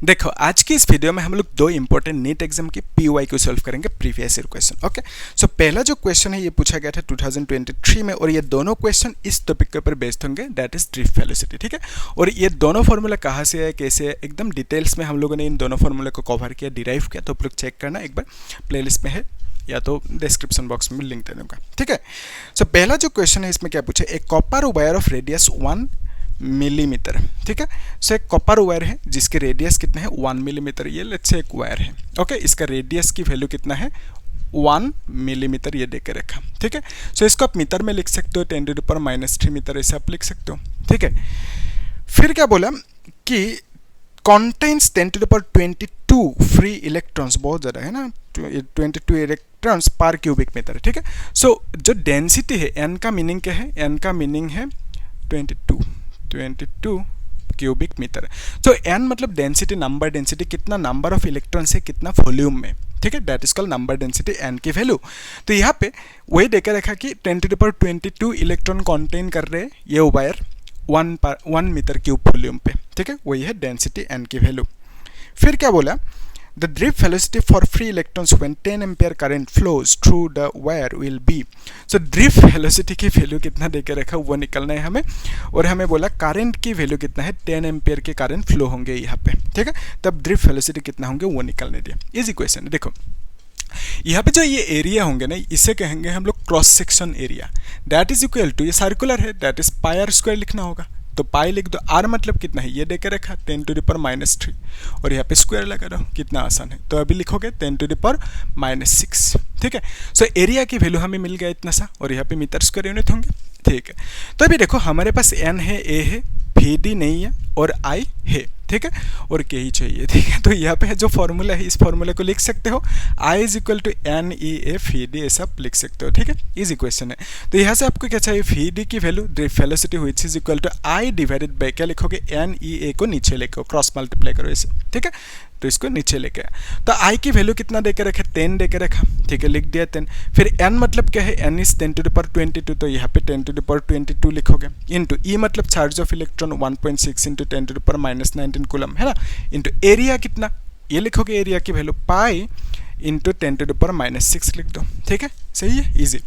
देखो आज की इस वीडियो में हम लोग दो इंपॉर्टेंट नीट एग्जाम की पीवाई को सॉल्व करेंगे, प्रीवियस ईयर क्वेश्चन। ओके, सो पहला जो क्वेश्चन है ये पूछा गया था 2023 में, और ये दोनों क्वेश्चन इस टॉपिक के ऊपर बेस्ड होंगे, दैट इज ड्रिफ्ट वेलोसिटी। ठीक है, और ये दोनों फॉर्मूला कहाँ से है, कैसे है, एकदम डिटेल्स में हम लोगों ने इन दोनों फॉर्मूला को कवर किया, डिराइव किया, तो आप लोग चेक करना एक बार, प्लेलिस्ट में है या तो डिस्क्रिप्शन बॉक्स में लिंक दे दूंगा। ठीक है, सो पहला जो क्वेश्चन है इसमें क्या पूछा, एक copper wire of radius 1 millimetre. ठीक है, सो एक कॉपर वायर है जिसकी रेडियस कितना है 1 मिलीमीटर, ये लेट्स से एक वायर है। ओके, इसका रेडियस की वैल्यू कितना है 1 मिलीमीटर, ये देके रखा। ठीक है, सो इसको आप मीटर में लिख सकते हो, 10⁻³ मीटर ऐसे आप लिख सकते हो। ठीक है, फिर क्या बोला कि contains 10⁻22 फ्री इलेक्ट्रॉन्स, बहुत ज़्यादा है ना, 22 इलेक्ट्रॉन्स पर क्यूबिक मीटर। ठीक है, सो जो डेंसिटी है n का मीनिंग क्या है, n का मीनिंग है 22 क्यूबिक मीटर। तो n मतलब डेंसिटी, नंबर डेंसिटी, कितना नंबर ऑफ इलेक्ट्रॉन्स है कितना वॉल्यूम में। ठीक है, that is called number density, n की वैल्यू। तो यहाँ पे वही देकर रखा कि 10⁻22 इलेक्ट्रॉन कंटेन कर रहे हैं ये वायर 1 मीटर क्यूब वॉल्यूम पे। ठीक है, वही है डेंसिटी n की वैल्यू। फिर क्या बोला, the drift velocity for free electrons when 10 ampere current flows through the wire will be. So drift velocity की वैल्यू कितना देके रखा वो निकलना है हमें, और हमें बोला करंट की वैल्यू कितना है, 10 एम्पियर के करंट फ्लो होंगे यहाँ पे। ठीक है, तब ड्रिफ्ट वेलोसिटी कितना होंगे वो निकलने दिया। इजी क्वेश्चन है। देखो यहाँ पे जो ये एरिया होंगे ना, इसे कहेंगे हम लोग cross section area, that is equal to, ये सर्कुलर है, that is pi R square लिखना होगा, तो पाई लिख दो। आर मतलब कितना है ये देकर रखा 10⁻³ और यहाँ पे स्क्वायर लगा दो, कितना आसान है, तो अभी लिखोगे 10⁻⁻6। ठीक है, सो एरिया की वैल्यू हमें मिल गया इतना सा, और यहाँ पे मीटर स्क्वायर यूनिट होंगे। ठीक है, तो अभी देखो हमारे पास n है, a है, vd नहीं है, और i है। ठीक है, और k ही चाहिए। ठीक है, तो यहाँ पे जो फॉर्मूला है इस फॉर्मूला को लिख सकते हो, i is equal to NEA vd, ऐसा आप लिख सकते हो। ठीक है, इजी क्वेश्चन है। तो यहाँ से आपको क्या चाहिए, vd की value, drift velocity which is equal to i divided by, क्या लिखोगे, NEA को नीचे लेके क्रॉस मल्टीप्लाई करो ऐसे। ठीक है, तो इसको नीचे लेके आया, तो i की वैल्यू कितना देके रखा, 10 देके रखा। ठीक है, लिख दिया 10। फिर n मतलब क्या है, n इज 10⁻22, तो यहाँ पे 10⁻22 लिखोगे, इंटू e मतलब charge of electron 1.6 into 10⁻19 coulomb है ना, इंटू एरिया कितना, ये लिखोगे एरिया की वैल्यू पाई इंटू 10⁻6 लिख दो। ठीक है, सही है, इजी,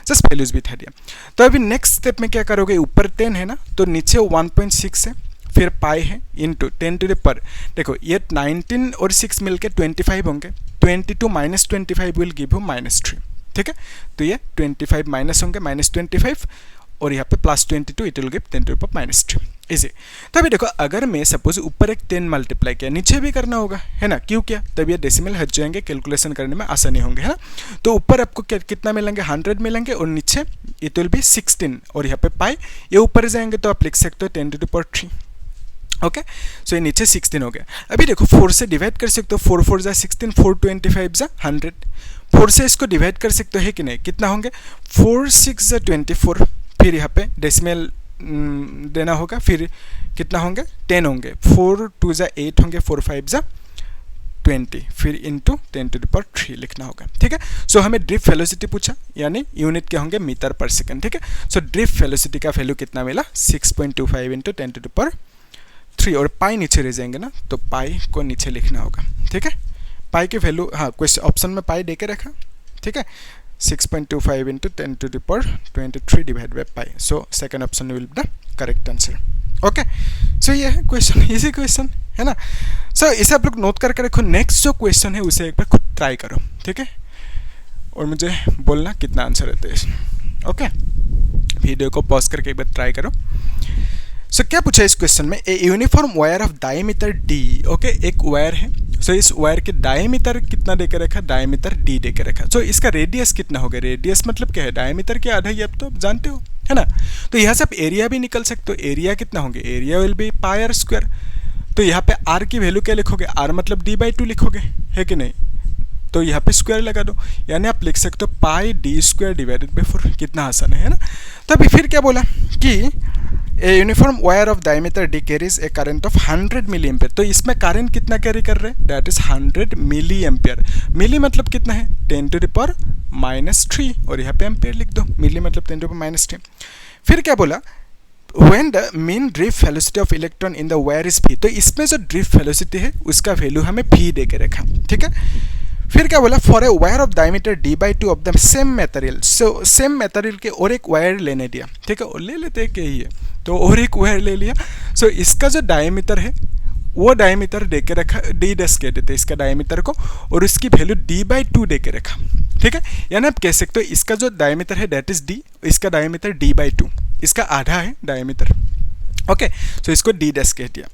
जस्ट वैल्यूज भी था दिया। तो अभी नेक्स्ट स्टेप में क्या करोगे, ऊपर 10 है ना, तो नीचे 1.6 है, फिर पाई है इंटू 10⁻, देखो ये 19 और 6 मिलके 25 होंगे, 22 माइनस 25 विल गिव यू -3। ठीक है, तो ये 25 माइनस होंगे, -25, और यहाँ पे +22 इट विल गिव 10⁻3। इजी। तो अभी देखो अगर मैं सपोज ऊपर एक 10 मल्टीप्लाई किया, नीचे भी करना होगा है ना, क्यों क्या, तब ये डेसिमल हट जाएंगे, कैलकुलेशन करने में आसानी होंगे है ना। तो ऊपर आपको कितना मिलेंगे, 100 मिलेंगे, और नीचे इट विल बी 16, और यहाँ पे पाई, ये ऊपर जाएंगे तो आप लिख सकते हो 10⁻3। ओके, सो ये नीचे 16 हो गया। अभी देखो 4 से डिवाइड कर सकते हो, 4 4 जा 16, 4 25 जा 100, 4 से इसको डिवाइड कर सकते हो है कि नहीं, कितना होंगे, 4 6 जा 24, फिर यहाँ पे डेसिमल देना होगा, फिर कितना होंगे 10 होंगे, 4 2 जा 8 होंगे, 4 5 जा 20, फिर इंटू 10⁻3 लिखना होगा। ठीक है, सो हमें ड्रिफ्ट वेलोसिटी पूछा, यानी यूनिट क्या होंगे, मीटर पर सेकंड। ठीक है, सो ड्रिफ्ट वेलोसिटी का वैल्यू कितना मिला, 6.25 इंटू 10⁻3, और पाई नीचे रह जाएंगे ना, तो पाई को नीचे लिखना होगा। ठीक है, पाई की वैल्यू, हाँ क्वेश्चन ऑप्शन में पाई देके रखा। ठीक है, 6.25 into 10⁻23 divide by pi, so second option will be the correct answer. Okay, so ये है क्वेश्चन, इजी क्वेश्चन है ना। सो इसे आप लोग नोट करके रखो, नेक्स्ट जो क्वेश्चन है उसे एक बार खुद ट्राई करो। ठीक है, और मुझे बोलना कितना आंसर रहता है इसमें। ओके, वीडियो को पॉज करके एक बार ट्राई करो। सो क्या पूछा इस क्वेश्चन में, ए uniform wire of diameter d। Okay, एक वायर है, सो इस वायर के डायमीटर कितना देकर रखा, डायमीटर d देकर रखा। सो इसका रेडियस कितना होगा, रेडियस मतलब क्या है, डायमीटर के आधा ही, अब तो आप जानते हो है ना। तो यहाँ से आप एरिया भी निकल सकते हो, एरिया कितना होंगे, area will be pi R square. तो यहाँ पे r की वैल्यू क्या लिखोगे, r मतलब d/2 लिखोगे है कि नहीं, तो यहाँ पे स्क्वायर लगा दो, यानी आप लिख सकते हो पाई d² डिवाइडेड बाई 4, कितना आसान है ना। तो अभी फिर क्या बोला कि a uniform wire of diameter d carries a current of 100 milli ampere. तो इसमें करंट कितना कैरी कर रहे हैं, that is 100 milli ampere. Milli मतलब कितना है, 10⁻⁻3, और यहाँ पे एम्पियर लिख दो, मिली मतलब 10⁻⁻3। फिर क्या बोला, when the mean drift velocity of electron in the wire is v, तो इसमें जो ड्रिफ्ट वेलोसिटी है उसका वैल्यू हमें v दे के रखा, ठीक है। फिर क्या बोला, for a wire of diameter d/2 of the same material, so same material के और एक वायर लेने दिया, ठीक है, और ले लेते हैं कि ये तो और एक वायर ले लिया। सो इसका जो डायमीटर है वो डायमीटर दे के रखा, d' कह देते हैं इसका डायमीटर को, और इसकी वैल्यू d/2 दे के रखा, ठीक है। यानी आप कह सकते हो इसका जो डायमीटर है दैट इज d, इसका डायमीटर d/2, इसका आधा है डायमीटर, ओके। सो इसको d' कह दिया।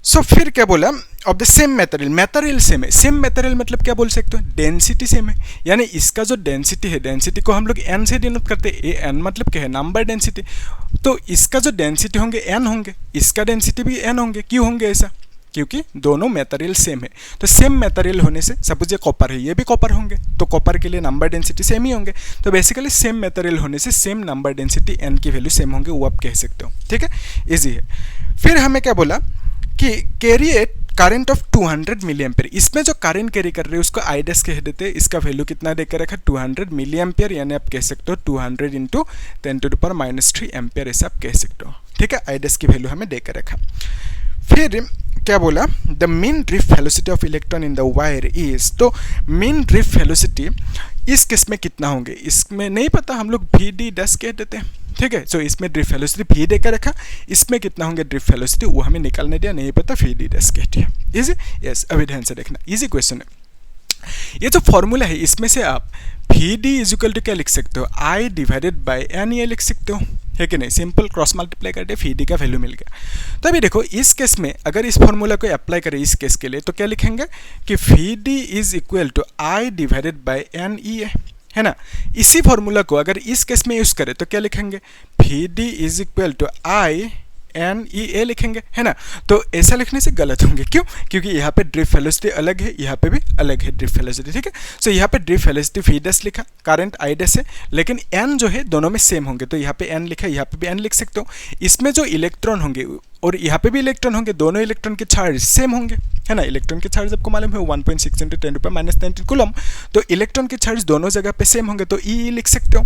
सो फिर क्या बोला, of the same material, material same है, सेम मटेरियल मतलब क्या बोल सकते हो, डेंसिटी सेम है, यानी इसका जो डेंसिटी है, डेंसिटी को हम लोग n से डिनोट करते हैं, ए n मतलब क्या है, नंबर डेंसिटी, तो इसका जो डेंसिटी होंगे n होंगे, इसका डेंसिटी भी n होंगे, क्यों होंगे ऐसा, क्योंकि दोनों मटेरियल सेम है। तो सेम मटेरियल होने से, सपोज ये कॉपर है, ये भी कॉपर होंगे, तो कॉपर के लिए नंबर डेंसिटी सेम ही होंगे, तो बेसिकली सेम मटेरियल होने से सेम नंबर डेंसिटी n की वैल्यू सेम होंगे, वो आप कह सकते हो, ठीक है, इजी है। फिर हमें क्या बोला कि carry a current of 200 milli ampere, इसमें जो करंट कैरी कर रहे हैं उसको I' कह देते हैं, इसका वैल्यू कितना देकर रखा, 200 मिली एम्पियर, यानी आप कह सकते हो 200 इंटू 10⁻³ एम्पियर, ऐसा आप कह सकते हो, ठीक है। I' की वैल्यू हमें देकर रखा। फिर क्या बोला, the mean drift velocity of electron in the wire is, तो मीन ड्रिफ्ट वेलोसिटी इस केस में कितना होंगे, इसमें नहीं पता, हम लोग v_d' कह देते हैं, ठीक है। सो इसमें ड्रिफ्ट वेलोसिटी v देकर रखा, इसमें कितना होंगे ड्रिफ्ट वेलोसिटी वो हमें निकालने दिया, नहीं पता, v_d' कह दिया, इजी, यस। अभी ध्यान से देखना, इजी क्वेश्चन है। ये जो फॉर्मूला है इसमें से आप vd इज इक्वल टू क्या लिख सकते हो, I डिवाइडेड बाई n ये लिख सकते हो, है कि नहीं, सिंपल क्रॉस मल्टीप्लाई करके vd का वैल्यू मिल गया। तो अभी देखो इस केस में अगर इस फॉर्मूला को अप्लाई करें इस केस के लिए, तो क्या लिखेंगे कि vd is equal to I divided by n e है ना। इसी फॉर्मूला को अगर इस केस में यूज करें तो क्या लिखेंगे, vd is equal to I n e a लिखेंगे, है ना। तो ऐसा लिखने से गलत होंगे, क्यों, क्योंकि यहाँ पे ड्रिफ्ट वेलोसिटी अलग है, यहाँ पे भी अलग है ड्रिफ्ट वेलोसिटी, ठीक है। सो यहाँ पे ड्रिफ्ट वेलोसिटी v' लिखा, करंट I' है, लेकिन n जो है दोनों में सेम होंगे, तो यहाँ पे n लिखा, यहाँ पे भी n लिख सकते हो। इसमें जो इलेक्ट्रॉन होंगे और यहाँ पे भी इलेक्ट्रॉन होंगे, दोनों इलेक्ट्रॉन के चार्ज सेम होंगे, है ना। इलेक्ट्रॉन के चार्ज आपको मालूम है 1.6 × 10⁻⁻19 कूलम, तो इलेक्ट्रॉन के चार्ज दोनों जगह पे सेम होंगे, तो ई लिख सकते हो।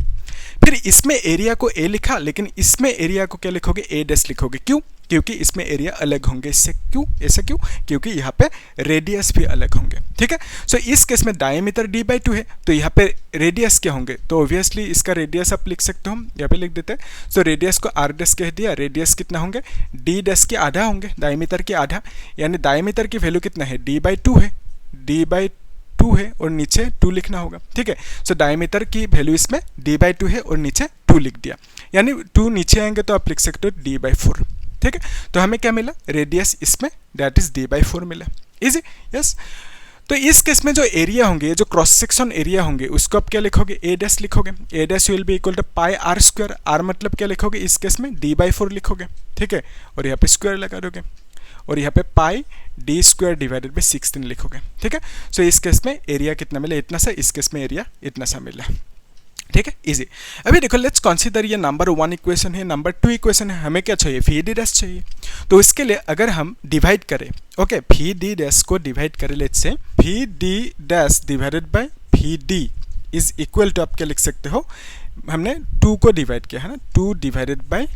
फिर इसमें एरिया को ए लिखा, लेकिन इसमें एरिया को क्या लिखोगे, A' लिखोगे, क्यों, क्योंकि इसमें एरिया अलग होंगे, इससे क्यों, ऐसा क्यों, क्योंकि यहाँ पे रेडियस भी अलग होंगे, ठीक है। सो इस केस में डायमीटर d/2 है, तो यहाँ पे रेडियस क्या होंगे, तो ऑब्वियसली इसका रेडियस आप लिख सकते हो, यहाँ पे लिख देते हैं। सो रेडियस को r' कह दिया, रेडियस कितना होंगे, d' के आधा होंगे, डायमीटर के आधा, यानी डायमीटर की वैल्यू कितना है, d/2 है, d/2 है और नीचे 2 लिखना होगा, ठीक है। सो डायमीटर की वैल्यू इसमें d/2 है और नीचे 2 लिख दिया, यानी 2 नीचे आएंगे तो आप लिख सकते हो d/4, ठीक है। तो हमें क्या मिला, रेडियस इसमें दैट इज d/4 मिला, इजी, यस। तो इस केस में जो एरिया होंगे, जो क्रॉस सेक्शन एरिया होंगे, उसको आप क्या लिखोगे, A' लिखोगे, A' will be equal to pi r², r मतलब क्या लिखोगे इस केस में, d/4 लिखोगे, ठीक है, और यहाँ पे स्क्वायर लगा दोगे, और यहाँ पे पाई d² डिवाइडेड बाई 16 लिखोगे, ठीक है। सो इस केस में एरिया कितना मिला, इतना सा, इस केस में एरिया इतना सा मिला, ठीक है, इजी। अभी देखो लेट्स कंसीडर ये नंबर 1 इक्वेशन है, नंबर 2 इक्वेशन है, हमें क्या चाहिए, vd' चाहिए। तो इसके लिए अगर हम डिवाइड करें, ओके, vd' को डिवाइड करें, let's say vd' divided by vd is equal to, आप क्या लिख सकते हो, हमने 2 को डिवाइड किया है ना, 2 डिवाइडेड बाय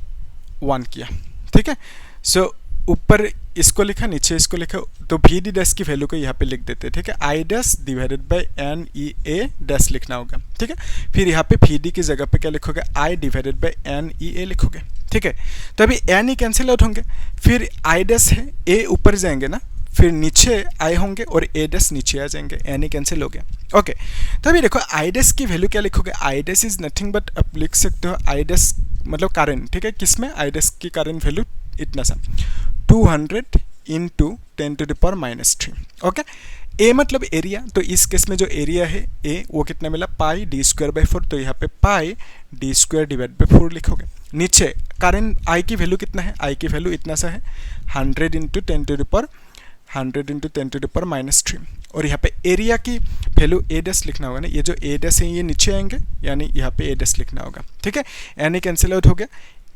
1 किया, ठीक है। सो ऊपर इसको लिखा, नीचे इसको लिखा, तो vd' की वैल्यू को यहाँ पे लिख देते हैं, ठीक है। I' divided by n e a' लिखना होगा, ठीक है। फिर यहाँ पे vd की जगह पे क्या लिखोगे, I divided by n e a लिखोगे, ठीक है। तो अभी n ही कैंसिल आउट होंगे, फिर I' है, a ऊपर जाएंगे ना, फिर नीचे I होंगे और A' नीचे आ जाएंगे, n ही कैंसिल हो गया, ओके। तो अभी देखो I' की वैल्यू क्या लिखोगे, I' इज नथिंग बट, आप लिख सकते हो I' मतलब करंट, ठीक है, किसमें, I' की करंट वैल्यू इतना सा 200 इंटू 10⁻⁻3, ओके। ए मतलब एरिया, तो इस केस में जो एरिया है ए वो कितना मिला, पाई d²/4, तो यहाँ पे पाई d² डिवाइड बाई 4 लिखोगे। नीचे करंट आई की वैल्यू कितना है, आई की वैल्यू इतना सा है 100 इंटू 10⁻⁻3, और यहाँ पे एरिया की वैल्यू A' लिखना होगा ना, ये जो A' है ये नीचे आएंगे, यानी यहाँ पे A' लिखना होगा, ठीक है। यानी कैंसिल आउट हो गया,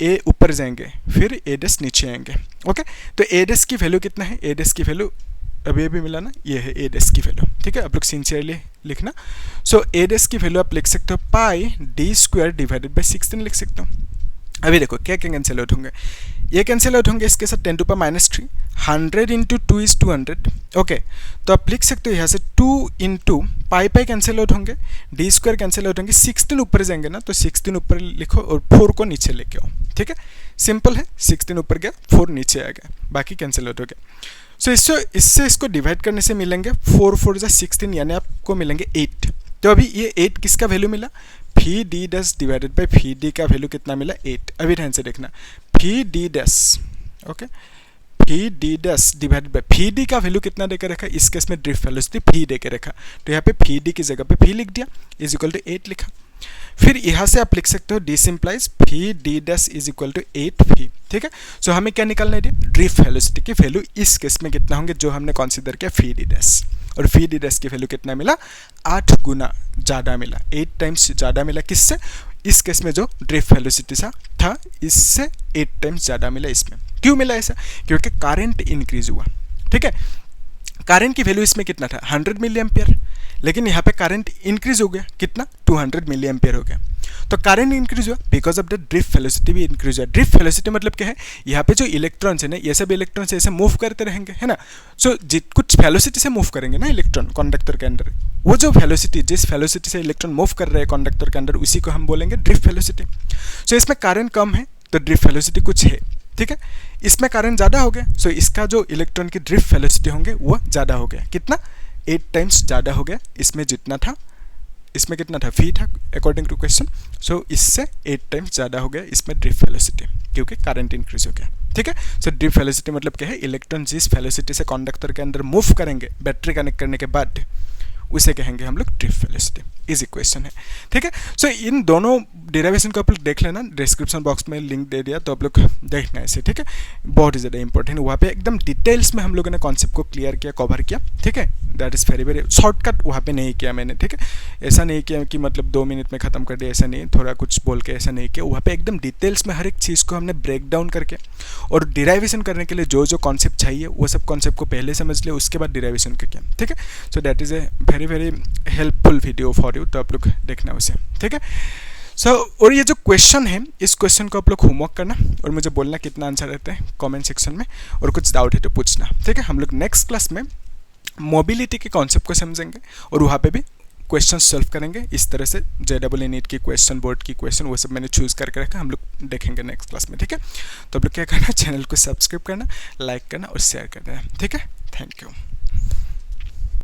ए ऊपर जाएंगे, फिर A' नीचे आएंगे, ओके। तो A' की वैल्यू कितना है, A' की वैल्यू अभी मिला ना, ये है A' की वैल्यू, ठीक है। आप लोग सिंसियरली लिखना। सो A' की वैल्यू आप लिख सकते हो पाई d² डिवाइडेड बाई 16 लिख सकते हो, अभी देखो क्या क्या कैंसिल आउट होंगे, ये कैंसिल आउट होंगे इसके साथ 10 to power -3, 100 into 2 is 200, okay. तो आप लिख सकते हो यहाँ से 2 इंटू पाई कैंसिल आउट होंगे, डी स्क्वायर कैंसिल आउट होंगे, 16 ऊपर जाएंगे ना तो 16 ऊपर लिखो और 4 को नीचे लेके आओ, ठीक है, सिंपल है। 16 ऊपर गया 4 नीचे आ गया, बाकी कैंसिल आउट हो गया। सो इससे इसको डिवाइड करने से मिलेंगे 4 4 जा 16, यानी आपको मिलेंगे 8। तो अभी ये 8 किसका वैल्यू मिला, phi D dash divided by phi D का वैल्यू कितना मिला 8। अभी ध्यान से देखना, phi D dash, okay, phi D dash divided by phi D का वैल्यू कितना देकर रखा, इस केस में ड्रिफ्ट वेलोसिटी फी देकर रखा, तो यहाँ पे फी डी की जगह पे फी लिख दिया, इज इक्वल टू 8 लिखा। फिर यहाँ से आप लिख सकते हो this implies phi D dash is equal to 8 phi, ठीक है। सो हमें क्या निकालना है, ड्रिफ्ट वेलोसिटी की वैल्यू इस केस में कितना होंगे, जो हमने कंसीडर किया फी डी डैश, और फी डी डैश की वैल्यू कितना मिला, 8 गुना ज़्यादा मिला, 8 टाइम्स ज़्यादा मिला, किससे, इस केस में जो ड्रिफ्ट वेलोसिटी सा था इससे 8 टाइम्स ज़्यादा मिला इसमें। क्यों मिला ऐसा, क्योंकि करंट इंक्रीज हुआ, ठीक है। करंट की वैल्यू इसमें कितना था 100 मिली एम्पियर, लेकिन यहाँ पे करंट इंक्रीज हो गया कितना 200 मिली एम्पियर हो गया। तो करंट इंक्रीज हुआ because of the drift velocity भी इंक्रीज हुआ। ड्रिफ्ट वेलोसिटी मतलब क्या है, यहाँ पे जो इलेक्ट्रॉन्स है ना, ये सब इलेक्ट्रॉन्स ऐसे मूव करते रहेंगे, है ना। सो कुछ वेलोसिटी से मूव करेंगे ना इलेक्ट्रॉन कंडक्टर के अंदर, वो जो वेलोसिटी, जिस वेलोसिटी से इलेक्ट्रॉन मूव कर रहे हैं कंडक्टर के अंदर, उसी को हम बोलेंगे ड्रिफ्ट वेलोसिटी। सो इसमें करंट कम है तो ड्रिफ्ट वेलोसिटी कुछ है, ठीक है। इसमें करंट ज़्यादा हो गया, सो इसका जो इलेक्ट्रॉन की ड्रिफ्ट वेलोसिटी होंगे वो ज़्यादा हो गया, कितना 8 टाइम्स ज़्यादा हो गया। इसमें जितना था, इसमें कितना था, फी था अकॉर्डिंग टू क्वेश्चन, सो इससे 8 टाइम्स ज़्यादा हो गया इसमें ड्रिफ्ट वेलोसिटी, क्योंकि करंट इंक्रीज हो गया, ठीक है। सो ड्रिफ्ट वेलोसिटी मतलब क्या है, इलेक्ट्रॉन जिस वेलोसिटी से कंडक्टर के अंदर मूव करेंगे बैटरी कनेक्ट करने के बाद, उसे कहेंगे हम लोग ड्रिफ्ट वेलोसिटी। इजी क्वेश्चन है, ठीक है। सो इन दोनों डेरिवेशन को आप लोग देख लेना, डिस्क्रिप्शन बॉक्स में लिंक दे दिया तो आप लोग देखना इसे, ठीक है। बहुत ही ज़्यादा इंपॉर्टेंट, वहाँ पे एकदम डिटेल्स में हम लोगों ने कॉन्सेप्ट को क्लियर किया, कवर किया, ठीक है। That is very very shortcut वहाँ पे नहीं किया मैंने, ठीक है। ऐसा नहीं किया कि मतलब 2 मिनट में ख़त्म कर दिया, ऐसा नहीं, थोड़ा कुछ बोल के ऐसा नहीं किया। वहाँ पे एकदम डिटेल्स में हर एक चीज़ को हमने ब्रेक डाउन करके, और डिराइवेशन करने के लिए जो जो कॉन्सेप्ट चाहिए वो सब कॉन्सेप्ट को पहले समझ लिया, उसके बाद डिराइवेशन का किया, ठीक है। So that is a very very helpful video for you, तो आप लोग देखना उसे, ठीक है। सो और ये जो क्वेश्चन है, इस क्वेश्चन को आप लोग होमवर्क करना और मुझे बोलना कितना आंसर रहता है कमेंट सेक्शन में, और कुछ डाउट है तो पूछना, ठीक है। हम लोग नेक्स्ट क्लास में मोबिलिटी के कॉन्सेप्ट को समझेंगे और वहाँ पे भी क्वेश्चन सॉल्व करेंगे इस तरह से, JEE नीट की क्वेश्चन, बोर्ड की क्वेश्चन, वो सब मैंने चूज़ करके रखा, हम लोग देखेंगे नेक्स्ट क्लास में, ठीक है। तो आप लोग क्या करना, चैनल को सब्सक्राइब करना, लाइक करना और शेयर करना, ठीक है। Thank you.